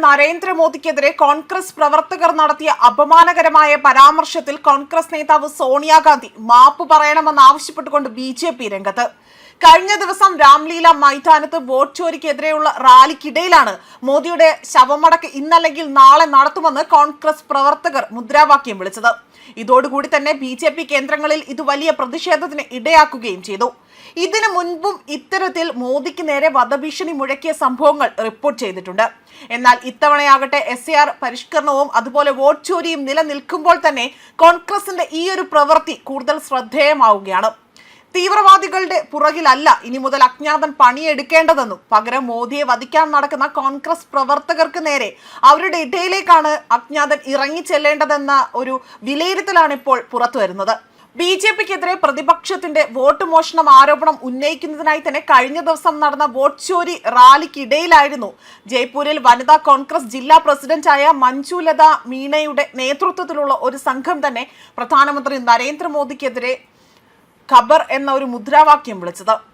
നരേന്ദ്രമോദിക്കെതിരെ കോൺഗ്രസ് പ്രവർത്തകർ നടത്തിയ അപമാനകരമായ പരാമർശത്തിൽ കോൺഗ്രസ് നേതാവ് സോണിയാഗാന്ധി മാപ്പ് പറയണമെന്നാവശ്യപ്പെട്ടുകൊണ്ട് ബി.ജെ.പി രംഗത്ത്. കഴിഞ്ഞ ദിവസം രാംലീല മൈതാനത്ത് വോട്ട് ചോരിക്കെതിരെയുള്ള റാലിക്കിടയിലാണ് മോദിയുടെ ശവമടക്ക് ഇന്നല്ലെങ്കിൽ നാളെ നടത്തുമെന്ന് കോൺഗ്രസ് പ്രവർത്തകർ മുദ്രാവാക്യം വിളിച്ചത്. ഇതോടുകൂടി തന്നെ ബി.ജെ.പി കേന്ദ്രങ്ങളിൽ ഇത് വലിയ പ്രതിഷേധത്തിന് ഇടയാക്കുകയും ചെയ്തു. ഇതിനു മുൻപും ഇത്തരത്തിൽ മോദിക്ക് നേരെ വധഭീഷണി മുഴക്കിയ സംഭവങ്ങൾ റിപ്പോർട്ട് ചെയ്തിട്ടുണ്ട്. എന്നാൽ ഇത്തവണയാകട്ടെ SAR പരിഷ്കരണവും അതുപോലെ വോട്ട് ചോരിയും നിലനിൽക്കുമ്പോൾ തന്നെ കോൺഗ്രസിന്റെ ഈ ഒരു പ്രവൃത്തി കൂടുതൽ ശ്രദ്ധേയമാവുകയാണ്. തീവ്രവാദികളുടെ പുറകിലല്ല ഇനി മുതൽ അജ്ഞാതൻ പണിയെടുക്കേണ്ടതെന്നും പകരം മോദിയെ വധിക്കാൻ നടക്കുന്ന കോൺഗ്രസ് പ്രവർത്തകർക്ക് നേരെ അവരുടെ ഇടയിലേക്കാണ് അജ്ഞാതൻ ഇറങ്ങിച്ചെല്ലേണ്ടതെന്ന ഒരു വിലയിരുത്തലാണ് ഇപ്പോൾ പുറത്തുവരുന്നത്. ബി.ജെ.പിക്കെതിരെ പ്രതിപക്ഷത്തിന്റെ വോട്ട് മോഷണം ആരോപണം ഉന്നയിക്കുന്നതിനായി തന്നെ കഴിഞ്ഞ ദിവസം നടന്ന വോട്ട് ചോരി റാലിക്കിടയിലായിരുന്നു ജയ്പൂരിൽ വനിതാ കോൺഗ്രസ് ജില്ലാ പ്രസിഡന്റായ മഞ്ജുലത മീണയുടെ നേതൃത്വത്തിലുള്ള ഒരു സംഘം തന്നെ പ്രധാനമന്ത്രി നരേന്ദ്രമോദിക്കെതിരെ ഖബർ എന്ന ഒരു മുദ്രാവാക്യം വിളിച്ചത്.